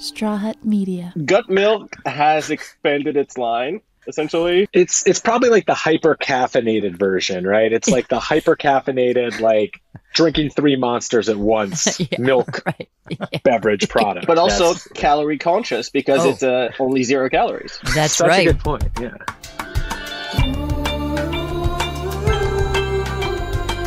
Straw Hut Media. Gut Milk has expanded its line, essentially. It's probably like the hyper caffeinated version, right? It's like the hyper caffeinated, like drinking 3 Monsters at once milk beverage product. But also calorie conscious because it's only 0 calories. That's Such right. a good point, yeah.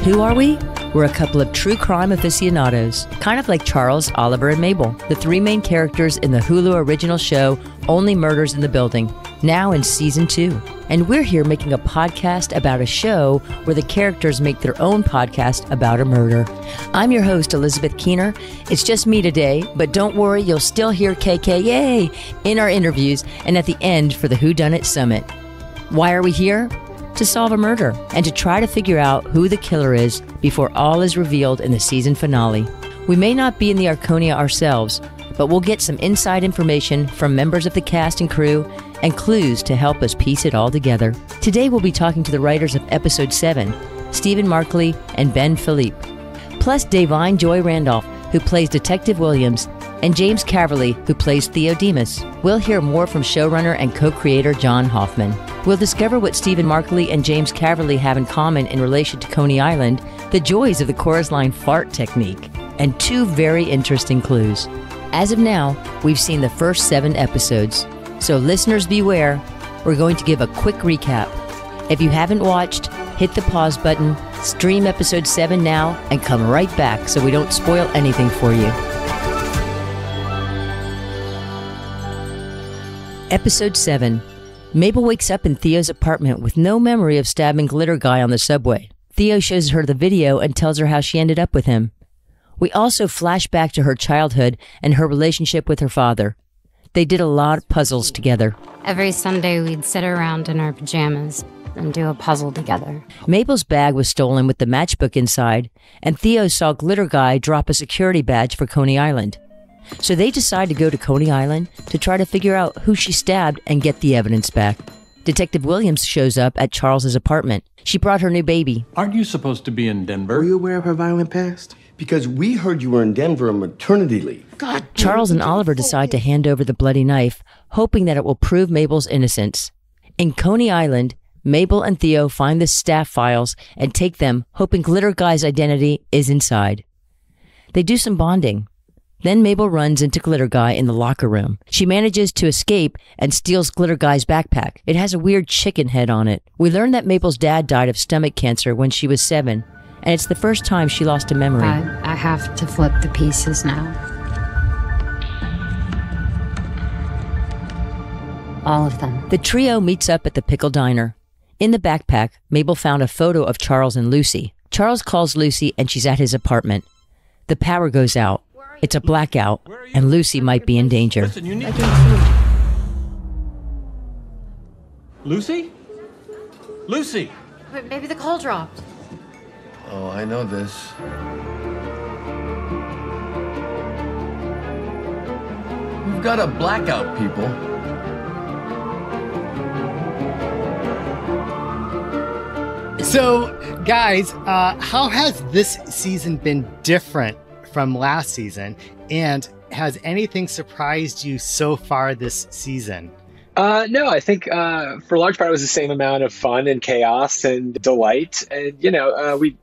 Who are we? We're a couple of true crime aficionados, kind of like Charles, Oliver, and Mabel, the 3 main characters in the Hulu original show Only Murders in the Building, now in season 2. And we're here making a podcast about a show where the characters make their own podcast about a murder. I'm your host, Elizabeth Keener. It's just me today, but don't worry, you'll still hear KK Yay in our interviews and at the end for the Whodunit Summit. Why are we here? To solve a murder and to try to figure out who the killer is before all is revealed in the season finale. We may not be in the Arconia ourselves, but we'll get some inside information from members of the cast and crew and clues to help us piece it all together. Today we'll be talking to the writers of episode 7, Stephen Markley and Ben Phillipe, plus Da'Vine Joy Randloph, who plays Detective Williams, and James Caverly, who plays Theo Dimas. We'll hear more from showrunner and co-creator John Hoffman. We'll discover what Stephen Markley and James Caverly have in common in relation to Coney Island, the joys of the chorus line fart technique, and 2 very interesting clues. As of now, we've seen the first 7 episodes, so listeners beware, we're going to give a quick recap. If you haven't watched, hit the pause button, stream episode 7 now, and come right back so we don't spoil anything for you. Episode 7. Mabel wakes up in Theo's apartment with no memory of stabbing Glitter Guy on the subway. Theo shows her the video and tells her how she ended up with him. We also flash back to her childhood and her relationship with her father. They did a lot of puzzles together. Every Sunday we'd sit around in our pajamas and do a puzzle together. Mabel's bag was stolen with the matchbook inside, and Theo saw Glitter Guy drop a security badge for Coney Island. So they decide to go to Coney Island to try to figure out who she stabbed and get the evidence back. Detective Williams shows up at Charles's apartment. She brought her new baby. Aren't you supposed to be in Denver? Were you aware of her violent past? Because we heard you were in Denver on maternity leave. God. Charles and Oliver decide to hand over the bloody knife, hoping that it will prove Mabel's innocence. In Coney Island, Mabel and Theo find the staff files and take them, hoping Glitter Guy's identity is inside. They do some bonding. Then Mabel runs into Glitter Guy in the locker room. She manages to escape and steals Glitter Guy's backpack. It has a weird chicken head on it. We learn that Mabel's dad died of stomach cancer when she was 7, and it's the first time she lost a memory. I have to flip the pieces now. All of them. The trio meets up at the Pickle Diner. In the backpack, Mabel found a photo of Charles and Lucy. Charles calls Lucy and she's at his apartment. The power goes out. It's a blackout, and Lucy might be in danger. Listen, you need Lucy? Lucy! But maybe the call dropped. Oh, I know this. We've got a blackout, people. So, guys, how has this season been different from last season, and has anything surprised you so far this season? No, I think for a large part it was the same amount of fun and chaos and delight, and we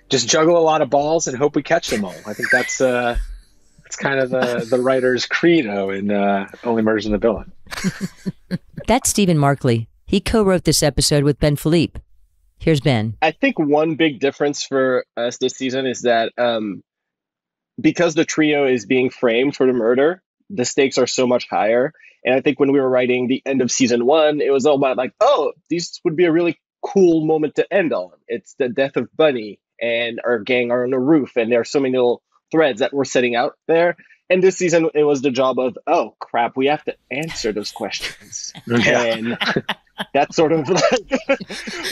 just juggle a lot of balls and hope we catch them all. I think that's kind of the writer's credo in Only Murders in the Building. That's Stephen Markley. He co-wrote this episode with Ben Phillipe. Here's Ben. I think one big difference for us this season is that because the trio is being framed for the murder, the stakes are so much higher. And I think when we were writing the end of season 1, it was all about like, oh, these would be a really cool moment to end on. It's the death of Bunny and our gang are on the roof. And there are so many little threads that we're setting out there. And this season, it was the job of, oh, crap, we have to answer those questions. And that's sort of like,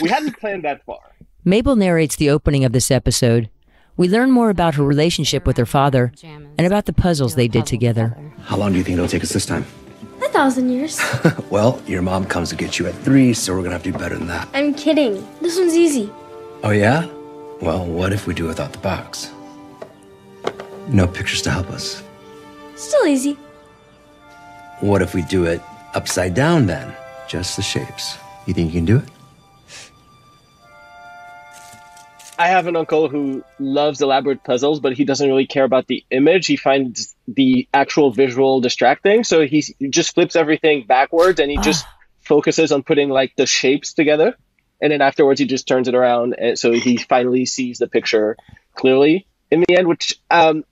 we hadn't planned that far. Mabel narrates the opening of this episode. We learn more about her relationship with her father and about the puzzles they did together. How long do you think it'll take us this time? 1,000 years. Well, your mom comes to get you at 3, so we're gonna have to do better than that. I'm kidding. This one's easy. Oh yeah? Well, what if we do without the box? No pictures to help us. Still easy. What if we do it upside down then? Just the shapes. You think you can do it? I have an uncle who loves elaborate puzzles, but he doesn't really care about the image. He finds the actual visual distracting. So he just flips everything backwards and he just focuses on putting like the shapes together. And then afterwards, he just turns it around. And so he finally sees the picture clearly in the end, which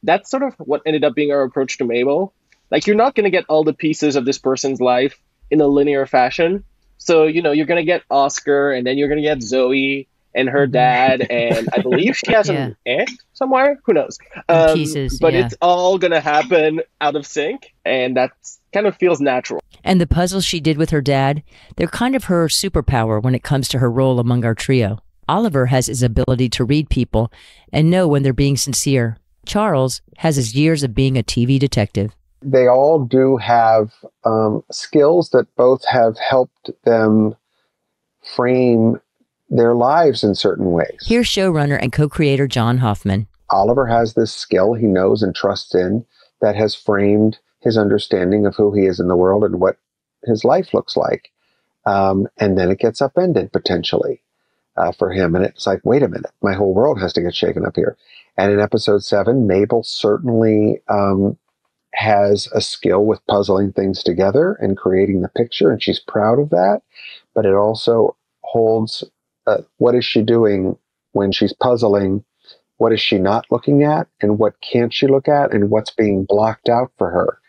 that's sort of what ended up being our approach to Mabel. Like, you're not going to get all the pieces of this person's life in a linear fashion. So, you know, you're going to get Oscar and then you're going to get Zoe and her dad, and I believe she has an aunt somewhere. Who knows? Pieces, but it's all going to happen out of sync, and that kind of feels natural. And the puzzles she did with her dad, they're kind of her superpower when it comes to her role among our trio. Oliver has his ability to read people and know when they're being sincere. Charles has his years of being a TV detective. They all do have skills that both have helped them frame their lives in certain ways. Here's showrunner and co-creator John Hoffman. Oliver has this skill he knows and trusts in that has framed his understanding of who he is in the world and what his life looks like. And then it gets upended potentially for him. And it's like, wait a minute, my whole world has to get shaken up here. And in episode 7, Mabel certainly has a skill with puzzling things together and creating the picture, and she's proud of that. But it also holds what is she doing when she's puzzling? What is she not looking at? And what can't she look at? And what's being blocked out for her?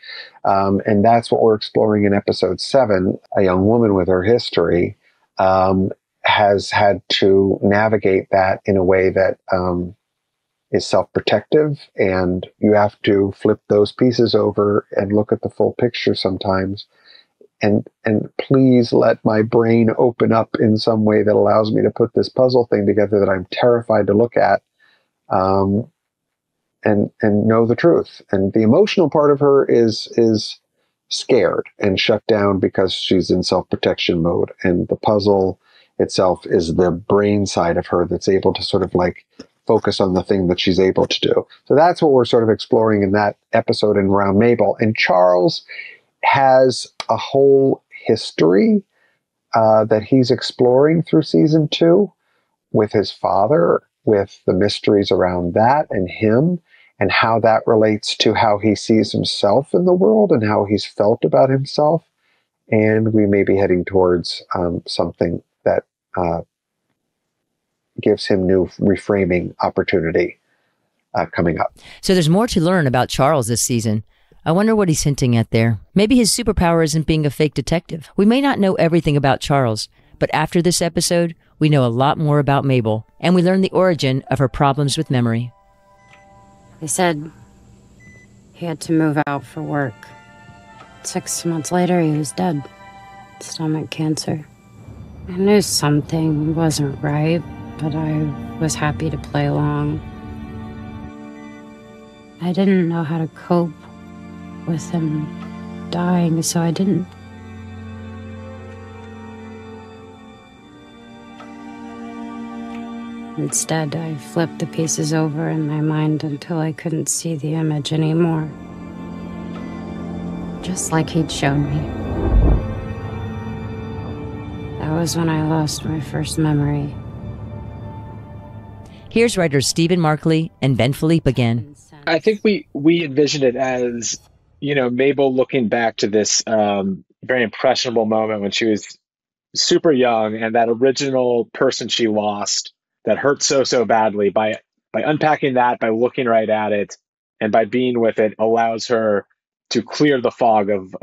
And that's what we're exploring in episode 7. A young woman with her history has had to navigate that in a way that is self-protective. And you have to flip those pieces over and look at the full picture sometimes. And please let my brain open up in some way that allows me to put this puzzle thing together that I'm terrified to look at, and know the truth. And the emotional part of her is scared and shut down because she's in self-protection mode. And the puzzle itself is the brain side of her that's able to sort of like focus on the thing that she's able to do. So that's what we're sort of exploring in that episode and around Mabel. And Charles has a whole history that he's exploring through season 2 with his father, with the mysteries around that and him, and how that relates to how he sees himself in the world and how he's felt about himself. And we may be heading towards something that gives him new reframing opportunity coming up. So there's more to learn about Charles this season. I wonder what he's hinting at there. Maybe his superpower isn't being a fake detective. We may not know everything about Charles, but after this episode, we know a lot more about Mabel, and we learn the origin of her problems with memory. They said he had to move out for work. 6 months later, he was dead. Stomach cancer. I knew something wasn't right, but I was happy to play along. I didn't know how to cope with him dying, so I didn't. Instead, I flipped the pieces over in my mind until I couldn't see the image anymore. Just like he'd shown me. That was when I lost my first memory. Here's writers Stephen Markley and Ben Phillipe again. I think we envisioned it as, you know, Mabel looking back to this very impressionable moment when she was super young, and that original person she lost that hurt so badly, by unpacking that, by looking right at it, and by being with it, allows her to clear the fog of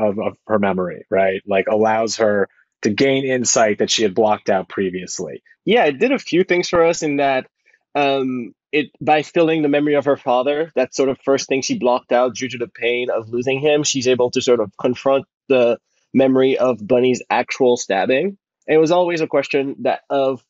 her memory, right? Like, allows her to gain insight that she had blocked out previously. Yeah, it did a few things for us in that it by filling the memory of her father, that sort of first thing she blocked out due to the pain of losing him, she's able to sort of confront the memory of Bunny's actual stabbing. And it was always a question that of,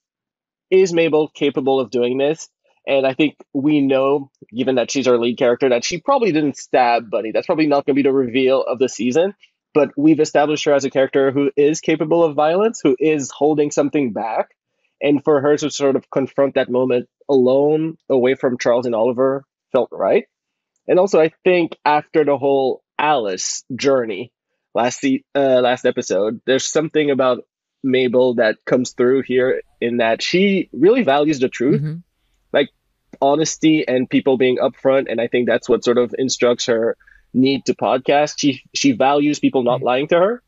is Mabel capable of doing this? And I think we know, given that she's our lead character, that she probably didn't stab Bunny. That's probably not going to be the reveal of the season. But we've established her as a character who is capable of violence, who is holding something back. And for her to sort of confront that moment alone, away from Charles and Oliver, felt right. And also, I think after the whole Alice journey, last episode. There's something about Mabel that comes through here in that she really values the truth, like honesty and people being upfront. And I think that's what sort of instructs her need to podcast. She values people not lying to her,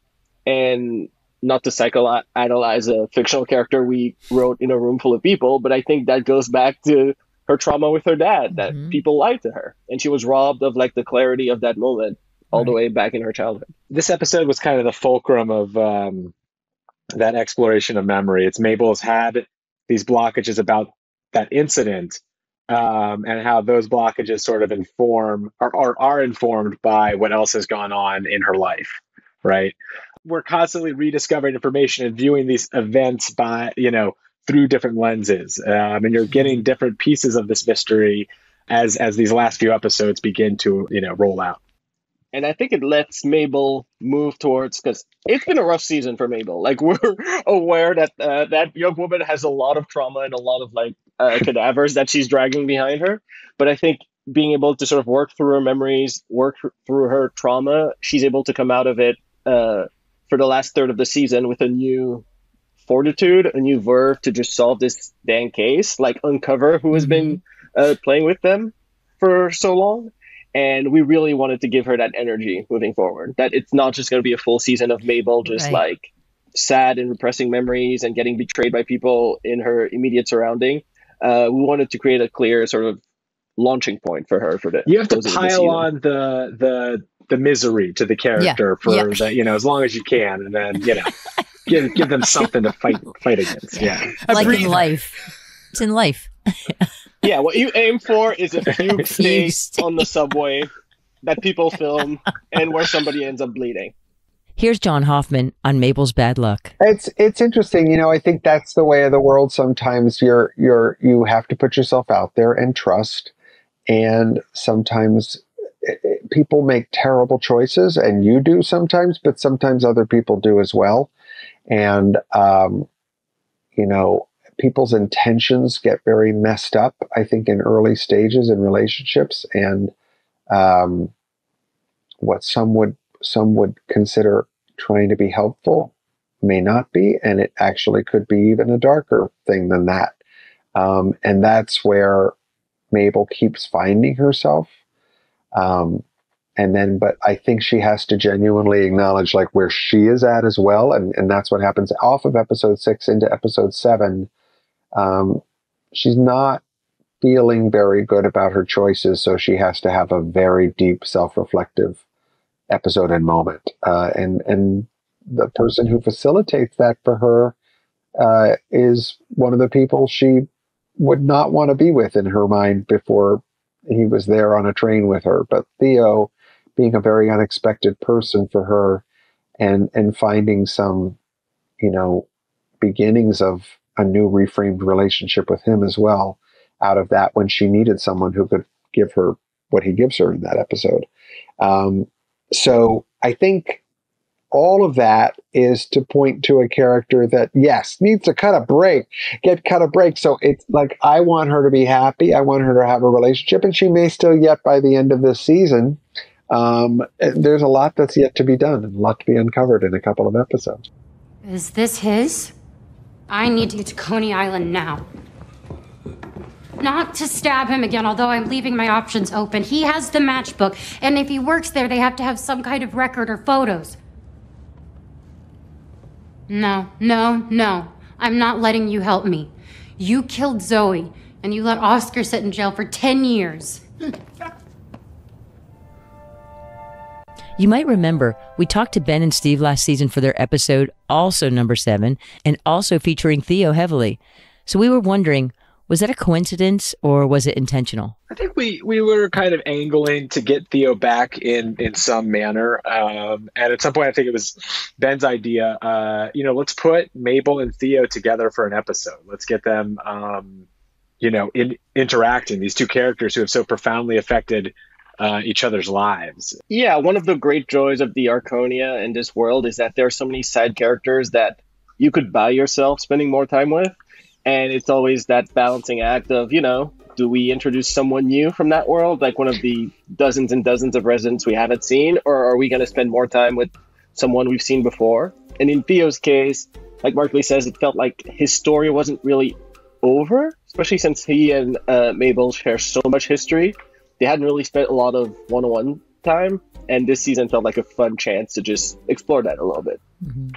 and not to psychoanalyze a fictional character we wrote in a room full of people, but I think that goes back to her trauma with her dad, that people lied to her, and she was robbed of like the clarity of that moment all the way back in her childhood. This episode was kind of the fulcrum of that exploration of memory. It's Mabel's had these blockages about that incident, and how those blockages sort of inform or are informed by what else has gone on in her life, right? We're constantly rediscovering information and viewing these events by, through different lenses. And you're getting different pieces of this mystery as these last few episodes begin to, roll out. And I think it lets Mabel move towards, because it's been a rough season for Mabel. Like, we're aware that that young woman has a lot of trauma and a lot of cadavers that she's dragging behind her. But I think being able to sort of work through her memories, work through her trauma, she's able to come out of it for the last third of the season with a new fortitude, a new verve to just solve this dang case, like uncover who has been playing with them for so long. And we really wanted to give her that energy moving forward, that it's not just going to be a full season of Mabel just like sad and repressing memories and getting betrayed by people in her immediate surrounding. We wanted to create a clear sort of launching point for her. You have to pile on the misery to the character for as long as you can, and then give them something to fight against. Yeah, like in life. It's in life. Yeah, what you aim for is a fugue state on the subway that people film and where somebody ends up bleeding. Here's John Hoffman on Mabel's bad luck. It's interesting. I think that's the way of the world. Sometimes you have to put yourself out there and trust, and sometimes people make terrible choices, and you do sometimes, but sometimes other people do as well. And people's intentions get very messed up, I think, in early stages in relationships, and what some would consider trying to be helpful may not be, and it actually could be even a darker thing than that. And that's where Mabel keeps finding herself. But I think she has to genuinely acknowledge like where she is at as well. And that's what happens off of episode 6 into episode 7. She's not feeling very good about her choices, so she has to have a very deep self-reflective episode and moment. And the person who facilitates that for her is one of the people she would not want to be with in her mind before he was there on a train with her. But Theo, being a very unexpected person for her, and finding some, beginnings of a new reframed relationship with him as well, out of that, when she needed someone who could give her what he gives her in that episode. So I think all of that is to point to a character that, yes, needs to cut a break. So it's like, I want her to be happy. I want her to have a relationship, and she may still yet by the end of this season. There's a lot that's yet to be done and a lot to be uncovered in a couple of episodes. Is this his? I need to get to Coney Island now. Not to stab him again, although I'm leaving my options open. He has the matchbook, and if he works there, they have to have some kind of record or photos. No. I'm not letting you help me. You killed Zoe, and you let Oscar sit in jail for 10 years. You might remember we talked to Ben and Steve last season for their episode, also number 7, and also featuring Theo heavily. So we were wondering, was that a coincidence or was it intentional? I think we were kind of angling to get Theo back in some manner. And at some point, I think it was Ben's idea, let's put Mabel and Theo together for an episode. Let's get them, interacting, these two characters who have so profoundly affected each other's lives. Yeah, one of the great joys of the Arconia and this world is that there are so many side characters that you could buy yourself spending more time with. And it's always that balancing act of, do we introduce someone new from that world, like one of the dozens and dozens of residents we haven't seen, or are we going to spend more time with someone we've seen before. And in Theo's case, like Markley says, it felt like his story wasn't really over, especially since he and Mabel share so much history. They hadn't really spent a lot of one-on-one time, and this season felt like a fun chance to just explore that a little bit. Mm-hmm.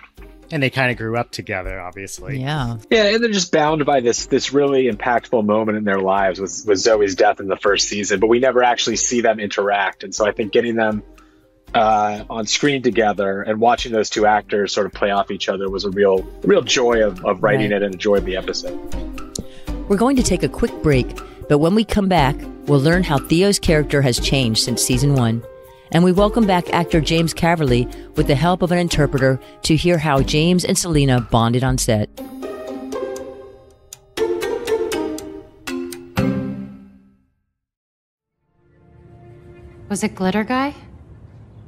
And they kind of grew up together, obviously. Yeah. Yeah, and they're just bound by this really impactful moment in their lives with Zoe's death in the first season, but we never actually see them interact. And so I think getting them on screen together and watching those two actors sort of play off each other was a real joy of writing it and a joy of the episode. We're going to take a quick break, but when we come back, we'll learn how Theo's character has changed since season 1. And we welcome back actor James Caverly with the help of an interpreter to hear how James and Selena bonded on set. Was it Glitter Guy?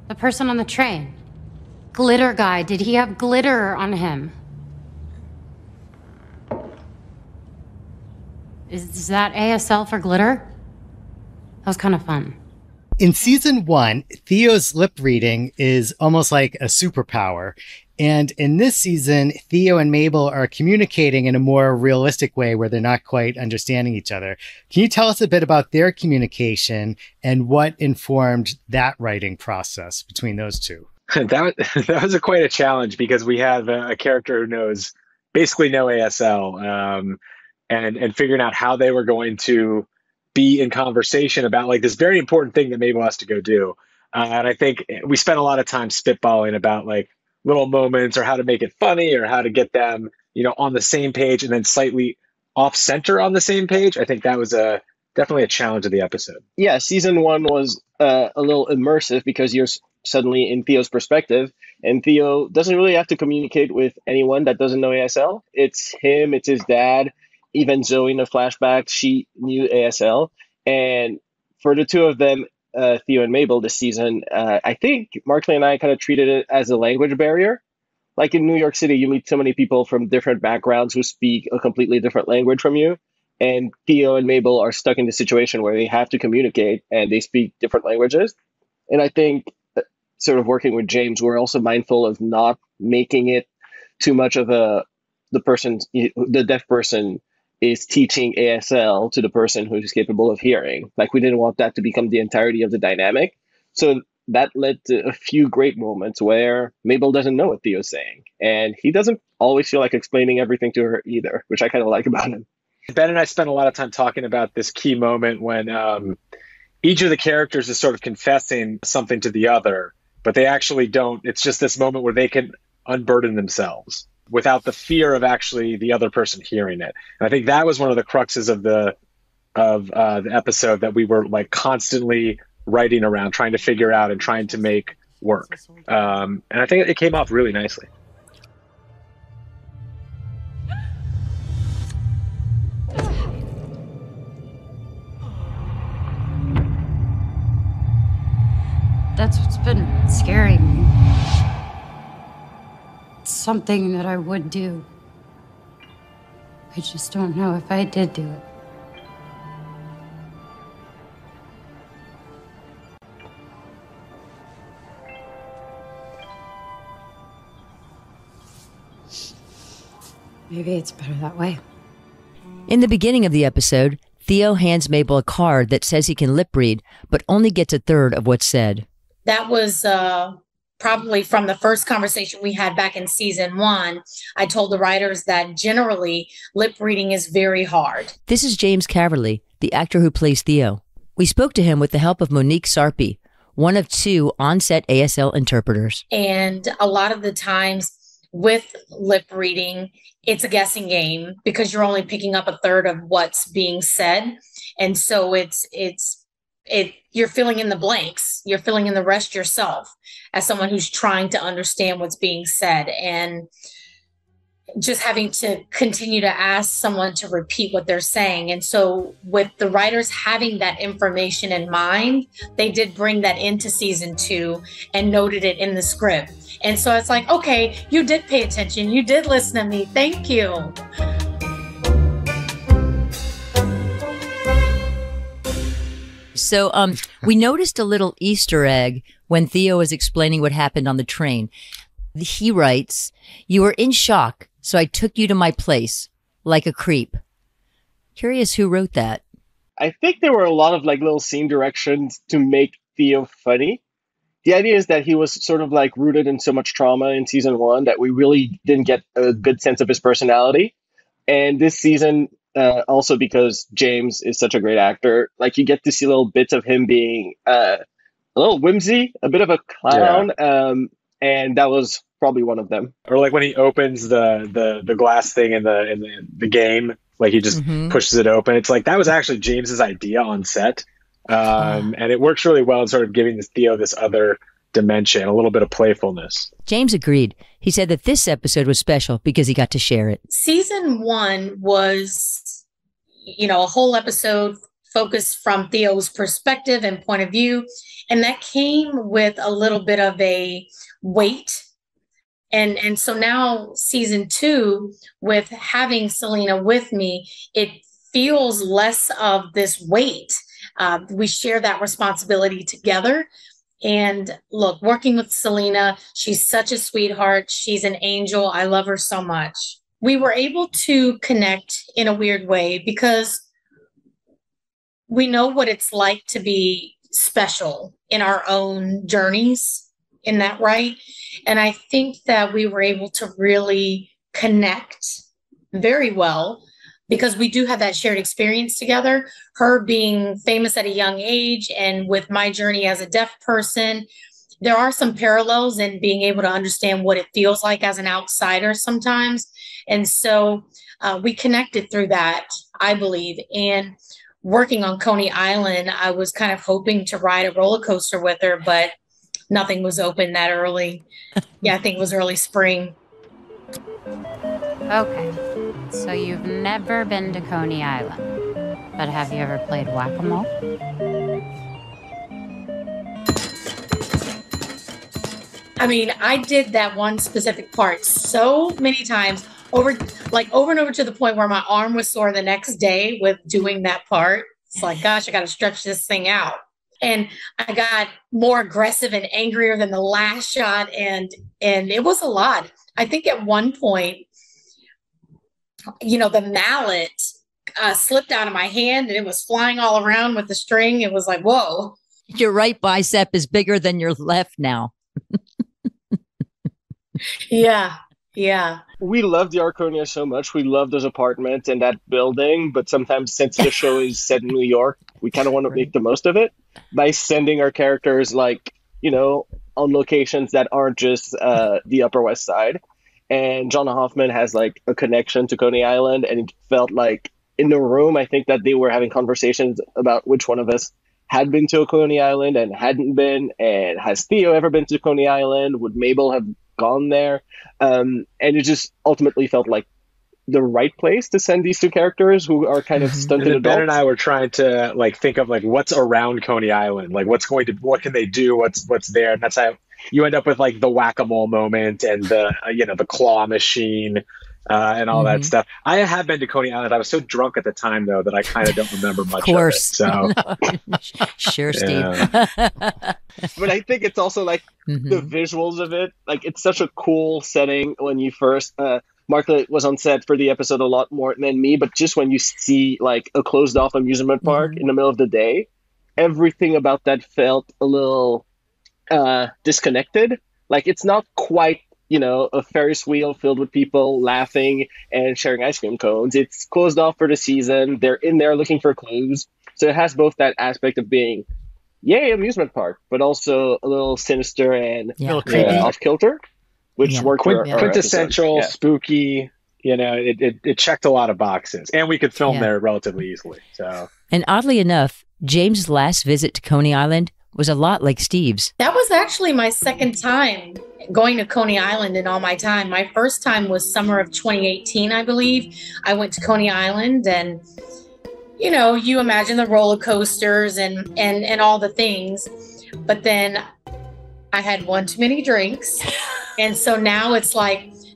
The person on the train? Glitter Guy, did he have glitter on him? Is that ASL for glitter? That was kind of fun. In season 1, Theo's lip reading is almost like a superpower. And in this season, Theo and Mabel are communicating in a more realistic way where they're not quite understanding each other. Can you tell us a bit about their communication and what informed that writing process between those two? That was quite a challenge because we have a character who knows basically no ASL, and figuring out how they were going to be in conversation about like this very important thing that Mabel has to go do. And I think we spent a lot of time spitballing about like little moments or how to make it funny or how to get them, on the same page and then slightly off center on the same page. I think that was definitely a challenge of the episode. Yeah, season 1 was a little immersive because you're suddenly in Theo's perspective, and Theo doesn't really have to communicate with anyone that doesn't know ASL. It's him, it's his dad. Even Zoe in the flashback, she knew ASL. And for the two of them, Theo and Mabel this season, I think Markley and I kind of treated it as a language barrier. Like in New York City, you meet so many people from different backgrounds who speak a completely different language from you. And Theo and Mabel are stuck in the situation where they have to communicate and they speak different languages. And I think sort of working with James, we're also mindful of not making it too much of the deaf person is teaching ASL to the person who's capable of hearing. Like, we didn't want that to become the entirety of the dynamic. So that led to a few great moments where Mabel doesn't know what Theo's saying. And he doesn't always feel like explaining everything to her either, which I kind of like about him. Ben and I spent a lot of time talking about this key moment when each of the characters is sort of confessing something to the other, but they actually don't. It's just this moment where they can unburden themselves without the fear of actually the other person hearing it. And I think that was one of the cruxes of the episode that we were like constantly writing around, trying to figure out and trying to make work. And I think it came off really nicely. That's what's been scaring me. It's something that I would do. I just don't know if I did do it. Maybe it's better that way. In the beginning of the episode, Theo hands Mabel a card that says he can lip read, but only gets a third of what's said. That was probably from the first conversation we had back in season 1. I told the writers that generally lip reading is very hard. This is James Caverly, the actor who plays Theo. We spoke to him with the help of Monique Sarpy, one of 2 on-set ASL interpreters. And a lot of the times with lip reading, it's a guessing game because you're only picking up a third of what's being said. And so you're filling in the blanks. You're filling in the rest yourself as someone who's trying to understand what's being said, and just having to continue to ask someone to repeat what they're saying. And so with the writers having that information in mind, they did bring that into season 2 and noted it in the script. And so it's like, okay, you did pay attention. You did listen to me. Thank you. So we noticed a little Easter egg when Theo was explaining what happened on the train. He writes, "You were in shock, so I took you to my place, like a creep." Curious who wrote that. I think there were a lot of like little scene directions to make Theo funny. The idea is that he was sort of like rooted in so much trauma in season 1 that we really didn't get a good sense of his personality. And this season, also because James is such a great actor, like you get to see little bits of him being a little whimsy, a bit of a clown, and that was probably one of them. Or like when he opens the glass thing in the game, like he just pushes it open. It's like that was actually James's idea on set, and it works really well in sort of giving Theo this other dimension, a little bit of playfulness. James agreed. He said that this episode was special because he got to share it. Season 1 was, a whole episode focused from Theo's perspective and point of view. And that came with a little bit of a weight. And so now season 2, with having Selena with me, it feels less of this weight. We share that responsibility together. And look, working with Selena, she's such a sweetheart. She's an angel. I love her so much. We were able to connect in a weird way because we know what it's like to be special in our own journeys. In that right? And I think that we were able to really connect very well because we do have that shared experience together. Her being famous at a young age and with my journey as a deaf person, there are some parallels in being able to understand what it feels like as an outsider sometimes. And so we connected through that, I believe. And working on Coney Island, I was kind of hoping to ride a roller coaster with her, but nothing was open that early. Yeah, I think it was early spring. Okay, so you've never been to Coney Island, but have you ever played whack-a-mole? I mean, I did that one specific part so many times, over and over to the point where my arm was sore the next day with doing that part. It's like, gosh, I got to stretch this thing out. And I got more aggressive and angrier than the last shot. And it was a lot. I think at one point, the mallet slipped out of my hand and it was flying all around with the string. It was like, whoa. Your right bicep is bigger than your left now. Yeah. Yeah. We love the Arconia so much. We love those apartments and that building. But sometimes, since the show is set in New York, we kind of want to make the most of it by sending our characters, on locations that aren't just the Upper West Side. And John Hoffman has a connection to Coney Island. And it felt like in the room, I think that they were having conversations about which one of us had been to Coney Island and hadn't been. And has Theo ever been to Coney Island? Would Mabel have gone there? And it just ultimately felt like the right place to send these two characters who are kind of stunted adults. Ben and I were trying to think of what's around Coney Island, what can they do, what's there, and that's how you end up with the whack-a-mole moment and the claw machine and all that stuff. I have been to Coney Island. I was so drunk at the time though that I kind of don't remember much of it. So sure, Steve. But I think it's also the visuals of it. It's such a cool setting when you first. Markley was on set for the episode a lot more than me, but just when you see a closed off amusement park in the middle of the day, everything about that felt a little disconnected. It's not quite, a Ferris wheel filled with people laughing and sharing ice cream cones. It's closed off for the season. They're in there looking for clues. So it has both that aspect of being, yay, amusement park, but also a little sinister and off kilter. Which worked for quintessential, spooky. It checked a lot of boxes, and we could film there relatively easily. So, and oddly enough, James' last visit to Coney Island was a lot like Steve's. That was actually my second time going to Coney Island in all my time. My first time was summer of 2018, I believe. I went to Coney Island, and you imagine the roller coasters and all the things, but then I had one too many drinks. And so now it's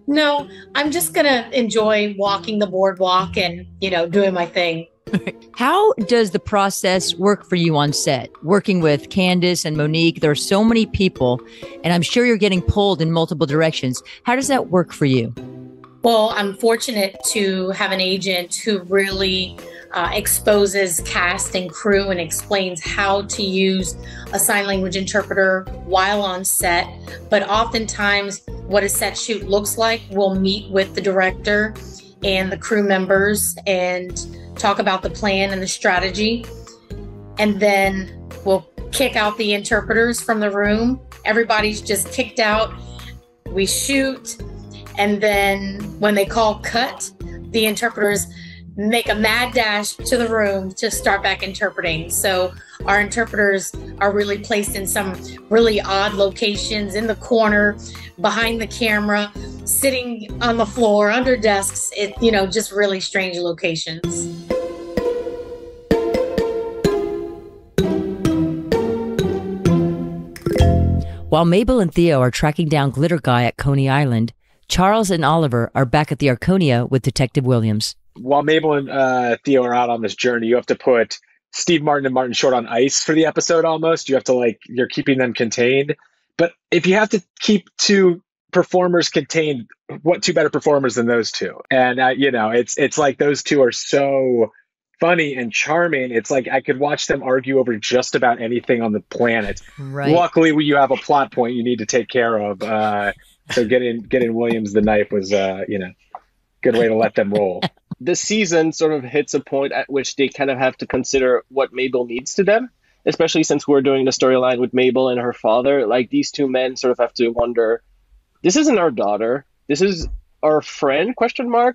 no, I'm just going to enjoy walking the boardwalk and, doing my thing. How does the process work for you on set? Working with Candace and Monique, there are so many people, and I'm sure you're getting pulled in multiple directions. How does that work for you? Well, I'm fortunate to have an agent who really exposes cast and crew and explains how to use a sign language interpreter while on set. But oftentimes, what a set shoot looks like, we'll meet with the director and the crew members and talk about the plan and the strategy. And then we'll kick out the interpreters from the room. Everybody's just kicked out. We shoot. And then when they call cut, the interpreters make a mad dash to the room to start back interpreting. So our interpreters are really placed in some really odd locations, in the corner, behind the camera, sitting on the floor, under desks, just really strange locations. While Mabel and Theo are tracking down Glitter Guy at Coney Island, Charles and Oliver are back at the Arconia with Detective Williams. While Mabel and Theo are out on this journey, you have to put Steve Martin and Martin Short on ice for the episode almost. You have to you're keeping them contained. But if you have to keep two performers contained, what two better performers than those two? And, it's like those two are so funny and charming. It's like I could watch them argue over just about anything on the planet. Right. Luckily, you have a plot point you need to take care of. So getting Williams the knife was, good way to let them roll. The season sort of hits a point at which they kind of have to consider what Mabel needs to them, especially since we're doing the storyline with Mabel and her father. Like, these two men sort of have to wonder, this isn't our daughter. This is our friend, ?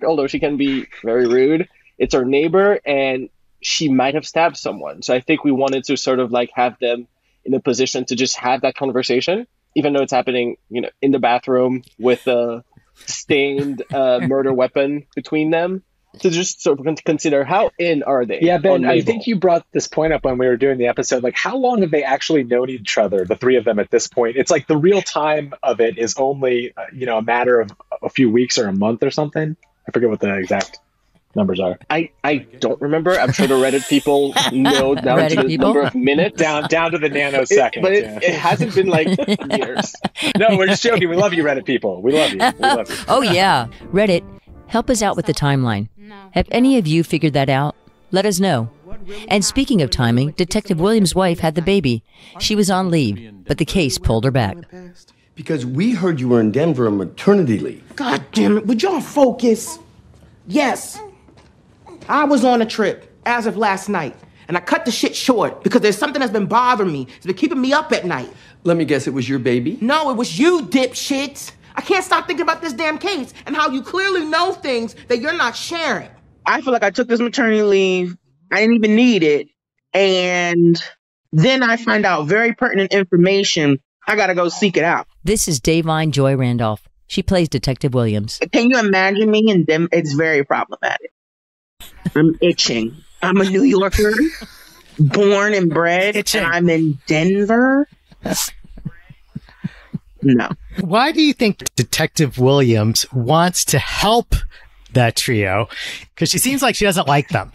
Although she can be very rude. It's our neighbor, and she might have stabbed someone. So I think we wanted to sort of have them in a position to just have that conversation, even though it's happening, in the bathroom with a stained murder weapon between them, to just sort of consider how in are they. Yeah, Ben, I think you brought this point up when we were doing the episode. How long have they actually known each other, the three of them at this point? It's like the real time of it is only, a matter of a few weeks or a month or something. I forget what the exact numbers are. I don't remember. I'm sure the Reddit people know down to the number of minutes. Down to the nanoseconds. But it hasn't been years. No, we're just joking. We love you, Reddit people. We love you. Oh, yeah. Reddit, help us out with the timeline. Have any of you figured that out? Let us know. And speaking of timing, Detective Williams' wife had the baby. She was on leave, but the case pulled her back. Because we heard you were in Denver on maternity leave. God damn it, would y'all focus? Yes. I was on a trip as of last night, and I cut the shit short because there's something that's been bothering me. It's been keeping me up at night. Let me guess, it was your baby? No, it was you, dipshit. I can't stop thinking about this damn case and how you clearly know things that you're not sharing. I feel like I took this maternity leave. I didn't even need it. And then I find out very pertinent information. I got to go seek it out. This is Da'Vine Joy Randloph. She plays Detective Williams. Can you imagine me in Denver? It's very problematic. I'm itching. I'm a New Yorker, born and bred, and I'm in Denver. No. Why do you think Detective Williams wants to help that trio? Because she seems like she doesn't like them.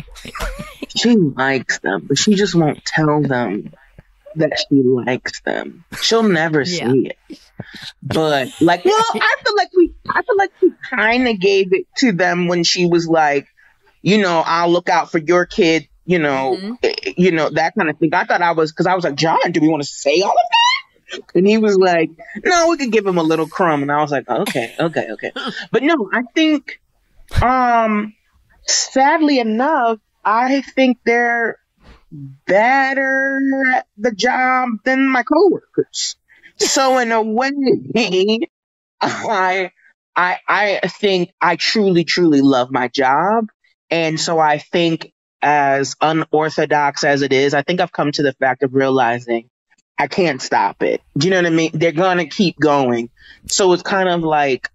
She likes them, but she just won't tell them that she likes them. She'll never see it. But I feel like we kind of gave it to them when she was like, I'll look out for your kid, that kind of thing. I thought because I was like, John, do we want to say all of that? And he was like, no, we could give him a little crumb. And I was like, okay. But no, I think, sadly enough, I think they're better at the job than my coworkers. So in a way, I think I truly, truly love my job. And so I think, as unorthodox as it is, I think I've come to the fact of realizing I can't stop it. Do you know what I mean? They're going to keep going. So it's kind of like,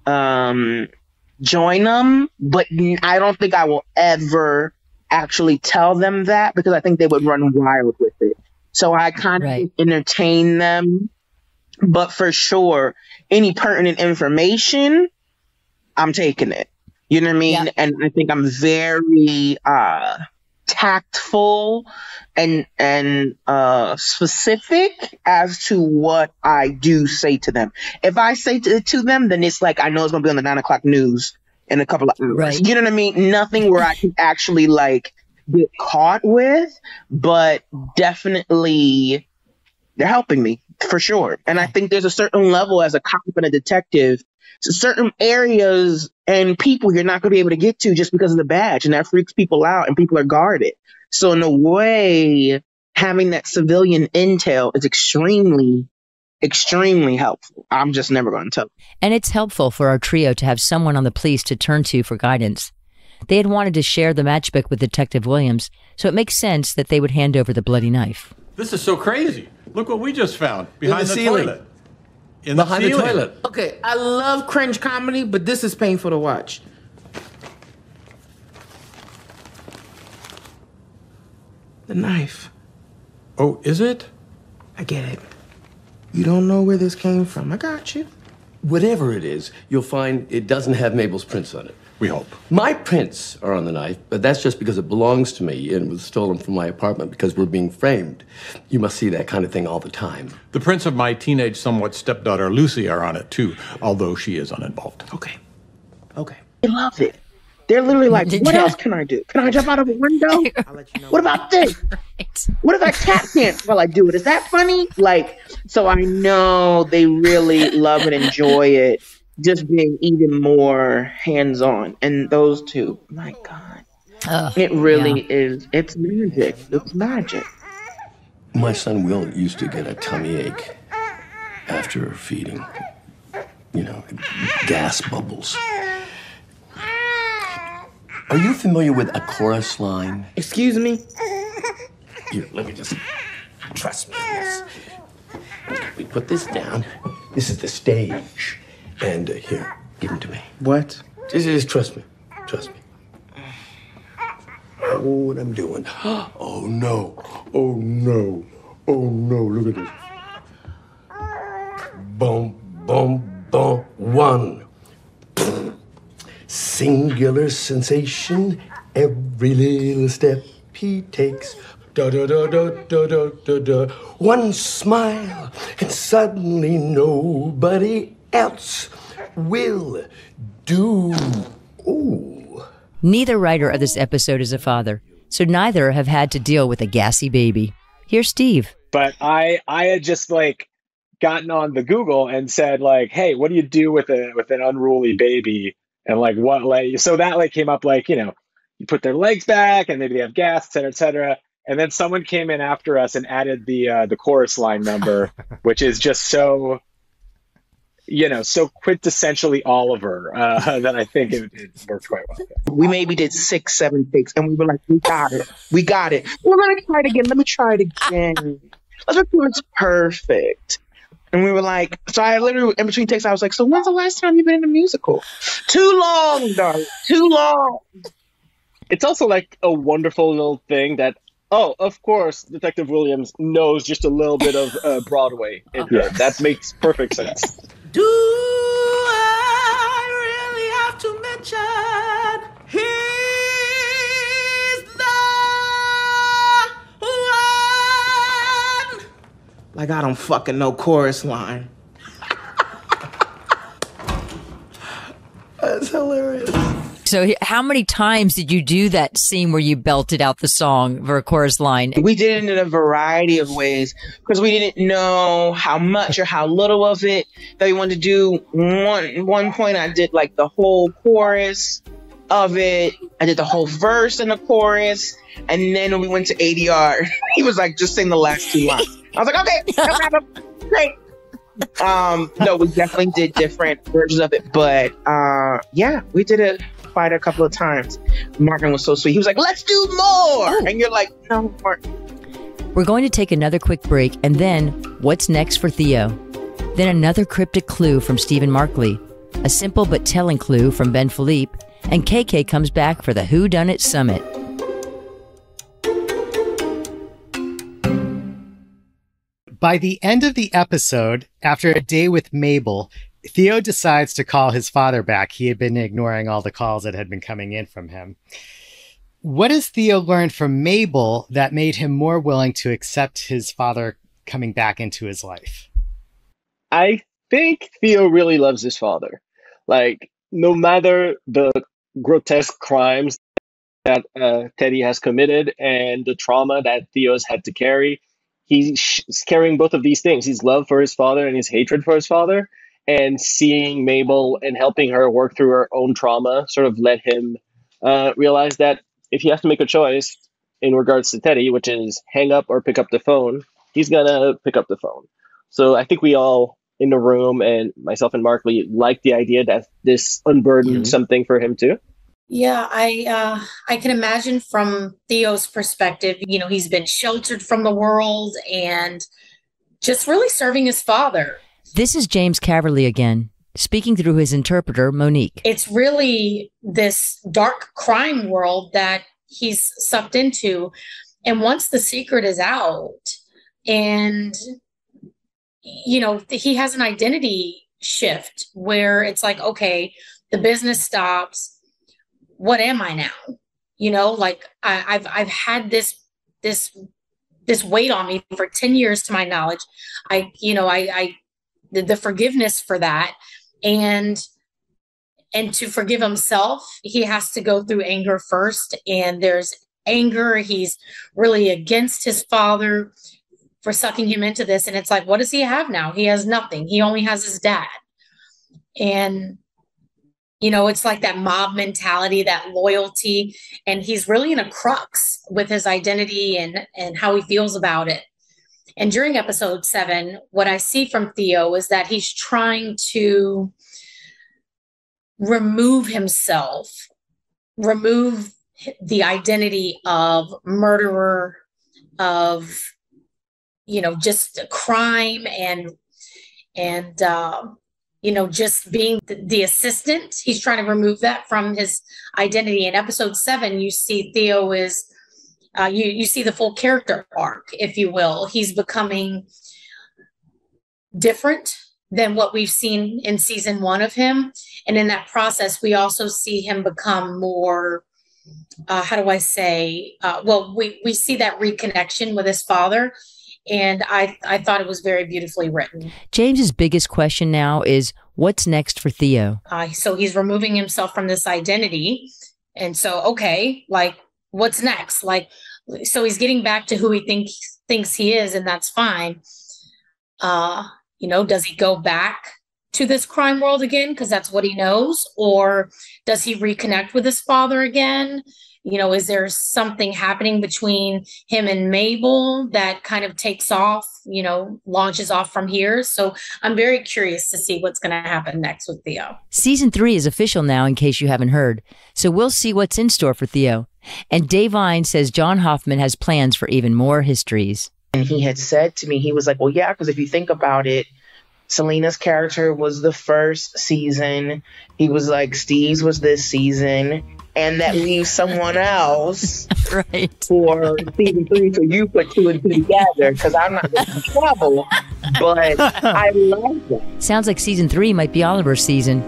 join them, but I don't think I will ever actually tell them that, because I think they would run wild with it. So I kind of entertain them, but for sure, any pertinent information, I'm taking it. You know what I mean? Yeah. And I think I'm very tactful and specific as to what I do say to them. If I say to them, then it's like I know it's gonna be on the 9 o'clock news in a couple of hours. Right. You know what I mean? Nothing where I can actually like get caught with, but definitely they're helping me for sure. And I think there's a certain level as a cop and a detective, certain areas and people you're not going to be able to get to just because of the badge, and that freaks people out and people are guarded. So in a way, having that civilian intel is extremely helpful. I'm just never going to tell. And it's helpful for our trio to have someone on the police to turn to for guidance. They had wanted to share the matchbook with Detective Williams, so it makes sense that they would hand over the bloody knife. This is so crazy. Look what we just found behind the ceiling. toilet. Behind the toilet. Okay, I love cringe comedy, but this is painful to watch. The knife. Oh, is it? I get it. You don't know where this came from. I got you. Whatever it is, you'll find it doesn't have Mabel's prints on it. We hope. My prints are on the knife, but that's just because it belongs to me and was stolen from my apartment because we're being framed. You must see that kind of thing all the time. The prints of my teenage, somewhat stepdaughter, Lucy, are on it, too, although she is uninvolved. Okay. They love it. They're literally like, what else can I do? Can I jump out of a window? I'll let you know. What about this? What if I tap dance while I do it? Is that funny? Like, so I know they really love and enjoy it, just being even more hands-on. And those two, my God, it really is. It's magic. It's magic. My son Will used to get a tummy ache after feeding. You know, gas bubbles. Are you familiar with a chorus line? Excuse me? Here, let me just trust me on this. We put this down. This is the stage. And here, give them to me. What? Just trust me. Trust me. Oh, what I'm doing. Oh, no. Oh, no. Oh, no. Look at this. Boom, boom, boom. One. Singular sensation. Every little step he takes. Da da da da da da da da. One smile, and suddenly nobody else will do. Ooh. Neither writer of this episode is a father, so neither have had to deal with a gassy baby. Here's Steve. But I had just like gotten on the Google and said like, hey, what do you do with an unruly baby? And like what, like, so that like came up, like, you know, you put their legs back and maybe they have gas, et cetera, et cetera. And then someone came in after us and added the chorus line number, which is just so, you know, so quintessentially Oliver that I think it worked quite well. We maybe did 6, 7 takes, and we were like, we got it. We got it. Well, let me try it again. Let me try it again. Let's make sure it's perfect. And we were like, so I literally, in between takes, I was like, so when's the last time you've been in a musical? Too long, darling. Too long. It's also like a wonderful little thing that, oh, of course, Detective Williams knows just a little bit of Broadway. That makes perfect sense. Do I really have to mention he's the one? Like I don't fucking know chorus line. That's hilarious. So how many times did you do that scene where you belted out the song for a chorus line? We did it in a variety of ways because we didn't know how much or how little of it that we wanted to do. One point I did like the whole chorus of it. I did the whole verse in the chorus. And then when we went to ADR, he was like, just sing the last 2 lines. I was like, okay, no problem. Great. No, we definitely did different versions of it. But yeah, we did it quite a couple of times. Martin was so sweet. He was like, let's do more. And you're like, no, Martin. We're going to take another quick break, and then what's next for Theo? Then another cryptic clue from Stephen Markley, a simple but telling clue from Ben Phillipe, and KK comes back for the Whodunit Summit. By the end of the episode, after a day with Mabel, Theo decides to call his father back. He had been ignoring all the calls that had been coming in from him. What does Theo learn from Mabel that made him more willing to accept his father coming back into his life? I think Theo really loves his father. Like, no matter the grotesque crimes that Teddy has committed and the trauma that Theo's had to carry, he's carrying both of these things: his love for his father and his hatred for his father. And seeing Mabel and helping her work through her own trauma sort of let him realize that if he has to make a choice in regards to Teddy, which is hang up or pick up the phone, he's gonna pick up the phone. So I think we all in the room, and myself and Markley, like the idea that this unburdened something for him too. Yeah, I can imagine from Theo's perspective, he's been sheltered from the world and just really serving his father. This is James Caverly again, speaking through his interpreter, Monique. It's really this dark crime world that he's sucked into. And once the secret is out and, he has an identity shift where it's like, okay, the business stops. What am I now? I've had this weight on me for 10 years to my knowledge. The forgiveness for that, and to forgive himself, he has to go through anger first. And there's anger. He's really against his father for sucking him into this. And it's like, what does he have now? He has nothing. He only has his dad. And, it's like that mob mentality, that loyalty. And he's really in a crux with his identity and how he feels about it. And during episode 7, what I see from Theo is that he's trying to remove the identity of murderer, of, just a crime and just being the assistant. He's trying to remove that from his identity. In episode 7, you see Theo is you see the full character arc, if you will. He's becoming different than what we've seen in season 1 of him. And in that process, we also see him become more, we see that reconnection with his father. And I thought it was very beautifully written. James's biggest question now is, what's next for Theo? So he's removing himself from this identity. And so, okay, what's next? So he's getting back to who he thinks he is, and that's fine. Does he go back to this crime world again because that's what he knows? Or does he reconnect with his father again? Is there something happening between him and Mabel that kind of takes off, launches off from here? So I'm very curious to see what's going to happen next with Theo. Season 3 is official now, in case you haven't heard. So we'll see what's in store for Theo. And Da'Vine says John Hoffman has plans for even more histories. And he had said to me, he was like, well, yeah, because if you think about it, Selena's character was the first season. He was like, Steve's was this season. And that leaves someone else right for season 3. So you put 2 and 2 together, because I'm not going to trouble. But I love that. Sounds like season 3 might be Oliver's season.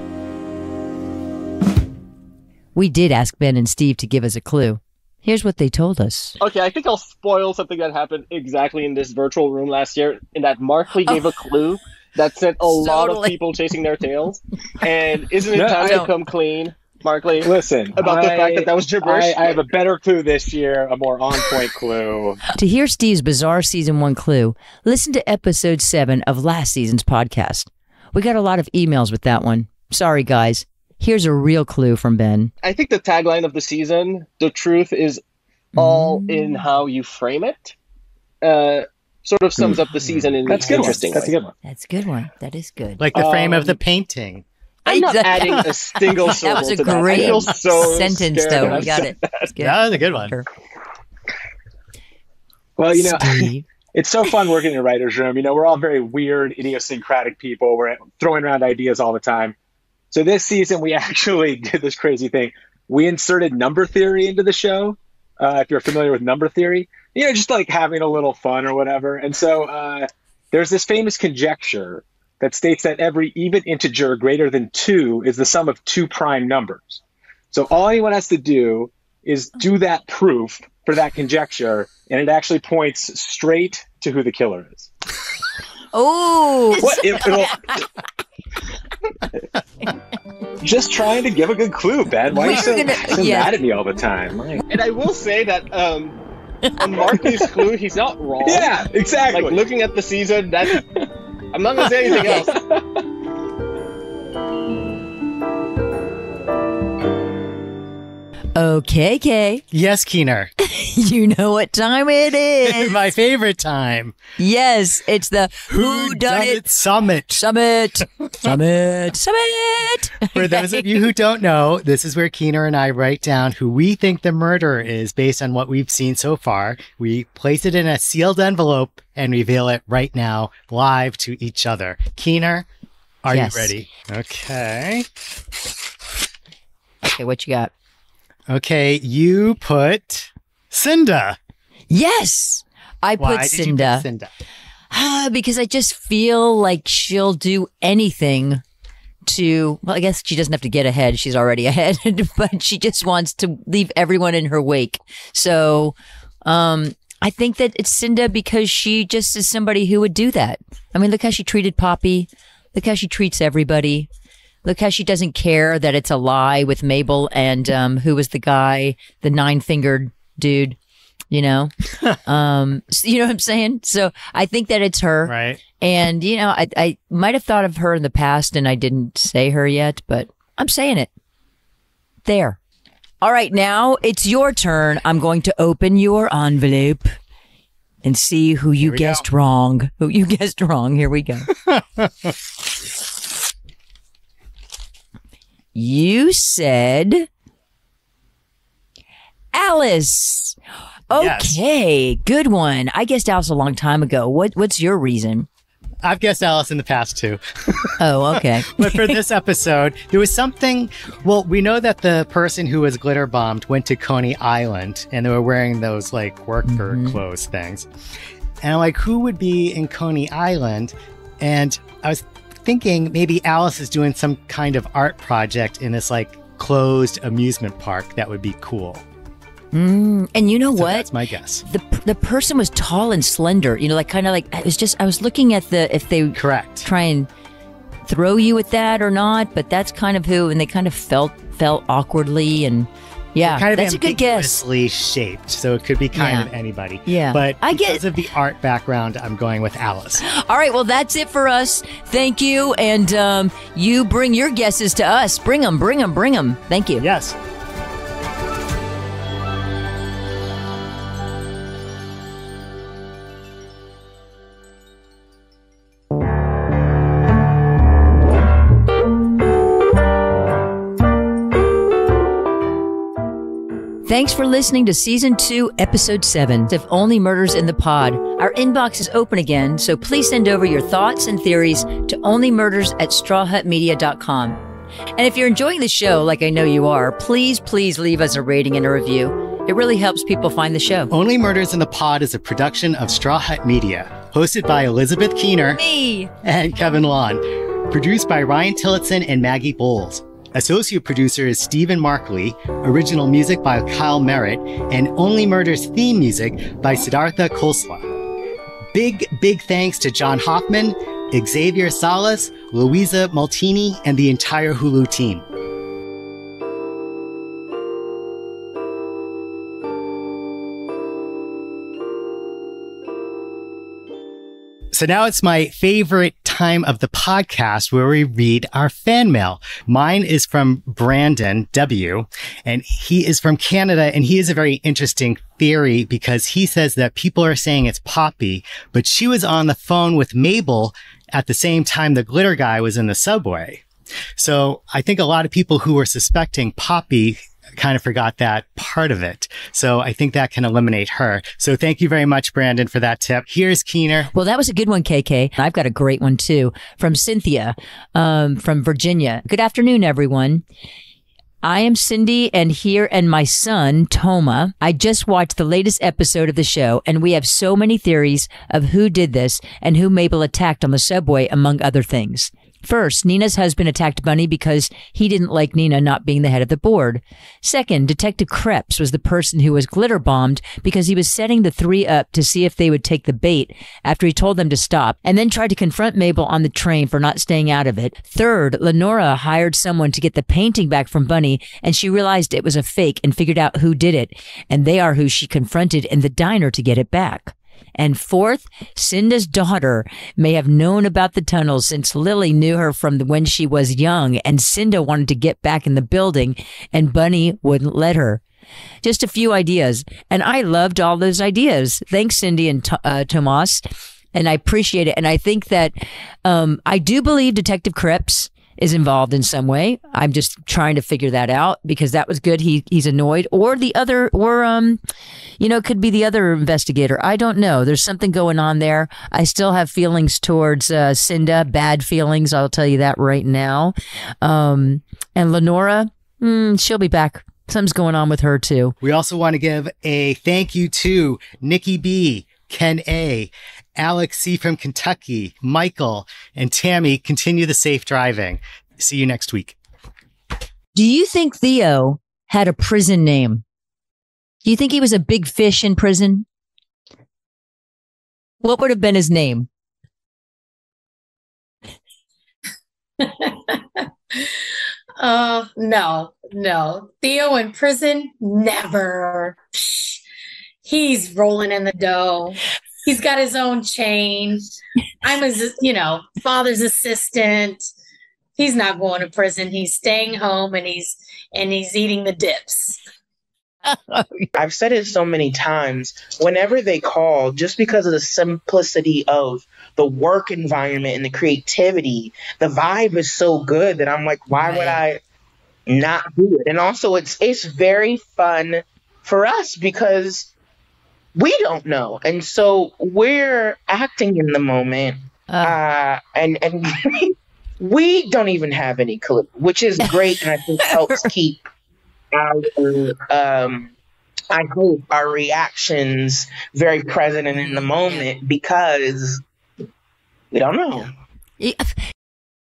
We did ask Ben and Steve to give us a clue. Here's what they told us. Okay, I think I'll spoil something that happened exactly in this virtual room last year, in that Markley gave a clue that sent a lot of people chasing their tails. And isn't it time to come clean, Markley? Listen, about the fact that was gibberish? I have a better clue this year, a more on-point clue. To hear Steve's bizarre season 1 clue, listen to episode 7 of last season's podcast. We got a lot of emails with that one. Sorry, guys. Here's a real clue from Ben. I think the tagline of the season, the truth is all in how you frame it, sort of sums up the season in an interesting way. That's a good one. That's a good one. That is good. Like the frame of the painting. I'm not adding a single syllable. That was a to great that. I feel so sentence, scared though. We got it. That was a good one. Well, it's so fun working in a writer's room. We're all very weird, idiosyncratic people. We're throwing around ideas all the time. So this season, we actually did this crazy thing. We inserted number theory into the show. If you're familiar with number theory, just like having a little fun or whatever. And so there's this famous conjecture that states that every even integer greater than 2 is the sum of 2 prime numbers. So all anyone has to do is do that proof for that conjecture, and it actually points straight to who the killer is. Oh, just trying to give a good clue, Ben. Why are you so mad at me all the time? And I will say that on Markley's clue, he's not wrong. Yeah, exactly. Like looking at the season, that's I'm not gonna say anything else. Okay, Kay. Yes, Keener. You know what time it is. My favorite time. Yes, it's the Who Done It Summit. Summit. For those of you who don't know, this is where Keener and I write down who we think the murderer is based on what we've seen so far. We place it in a sealed envelope and reveal it right now, live to each other. Keener, are you ready? Okay. Okay, what you got? Okay, you put Cinda. Yes, I put Cinda. Why did you put Cinda? Because I just feel like she'll do anything to, well, I guess she doesn't have to get ahead. She's already ahead, but she just wants to leave everyone in her wake. So, I think that it's Cinda because she just is somebody who would do that. I mean, look how she treated Poppy. Look how she treats everybody. Look how she doesn't care that it's a lie with Mabel and who was the guy, the 9-fingered dude, you know? You know what I'm saying? So I think that it's her. Right. And, you know, I might have thought of her in the past and I didn't say her yet, but I'm saying it. There. All right, now it's your turn. I'm going to open your envelope and see who you guessed wrong. Who you guessed wrong. Here we go. You said Alice. Okay, yes. Good one. I guessed Alice a long time ago. What's your reason? I've guessed Alice in the past too. Oh, okay. But for this episode, there was something. Well, we know that the person who was glitter bombed went to Coney Island and they were wearing those like worker clothes things. And I'm like, who would be in Coney Island? And I was thinking maybe Alice is doing some kind of art project in this like closed amusement park. That would be cool. And you know what? That's my guess. The person was tall and slender. You know, like kind of like it was just. I was looking at if they try and throw you at that or not, but that's kind of who. And they kind of fell awkwardly and. Yeah, kind of that's a good guess. Ambiguously shaped, so it could be kind of anybody. Yeah, but because of the art background, I'm going with Alice. All right, well, that's it for us. Thank you, and you bring your guesses to us. Bring them. Thank you. Yes. Thanks for listening to Season 2, Episode 7 of Only Murders in the Pod. Our inbox is open again, so please send over your thoughts and theories to onlymurders@strawhutmedia.com. And if you're enjoying the show, like I know you are, please leave us a rating and a review. It really helps people find the show. Only Murders in the Pod is a production of Straw Hut Media, hosted by Elizabeth Keener me, and Kevin Lawn, produced by Ryan Tillotson and Maggie Bowles. Associate producer is Stephen Markley, original music by Kyle Merritt, and Only Murders theme music by Siddhartha Khosla. Big thanks to John Hoffman, Xavier Salas, Louisa Maltini, and the entire Hulu team. So now it's my favorite time of the podcast where we read our fan mail. Mine is from Brandon W. and he is from Canada, and he has a very interesting theory because he says that people are saying it's Poppy, but she was on the phone with Mabel at the same time the glitter guy was in the subway. So I think a lot of people who were suspecting Poppy kind of forgot that part of it. So I think that can eliminate her. So thank you very much, Brandon, for that tip. Here's Keener. Well, that was a good one, KK. I've got a great one too from Cynthia, from Virginia. Good afternoon, everyone. I am Cindy and my son, Toma. I just watched the latest episode of the show and we have so many theories of who did this and who Mabel attacked on the subway, among other things. First, Nina's husband attacked Bunny because he didn't like Nina not being the head of the board. Second, Detective Krebs was the person who was glitter bombed because he was setting the three up to see if they would take the bait after he told them to stop, and then tried to confront Mabel on the train for not staying out of it. Third, Lenora hired someone to get the painting back from Bunny, and she realized it was a fake and figured out who did it, and they are who she confronted in the diner to get it back. And fourth, Cinda's daughter may have known about the tunnels since Lily knew her from when she was young, and Cinda wanted to get back in the building, and Bunny wouldn't let her. Just a few ideas, and I loved all those ideas. Thanks, Cindy and Tomas, and I appreciate it. And I think that I do believe Detective Krebs is involved in some way. I'm just trying to figure that out because that was good. He's annoyed, or the other, or it could be the other investigator. I don't know. There's something going on there. I still have feelings towards Cinda, bad feelings. I'll tell you that right now. And Lenora, she'll be back. Something's going on with her too. We also want to give a thank you to Nikki B, Ken A, Alex C from Kentucky, Michael, and Tammy. Continue the safe driving. See you next week. Do you think Theo had a prison name? Do you think he was a big fish in prison? What would have been his name? No. Theo in prison? Never. He's rolling in the dough. He's got his own chain. I'm his, father's assistant. He's not going to prison. He's staying home and he's eating the dips. I've said it so many times. Whenever they call, just because of the simplicity of the work environment and the creativity, the vibe is so good that I'm like, why would I not do it? And also, it's very fun for us because we don't know, and so we're acting in the moment, and we don't even have any clue, which is great, and I think helps keep I hope our reactions very present and in the moment because we don't know.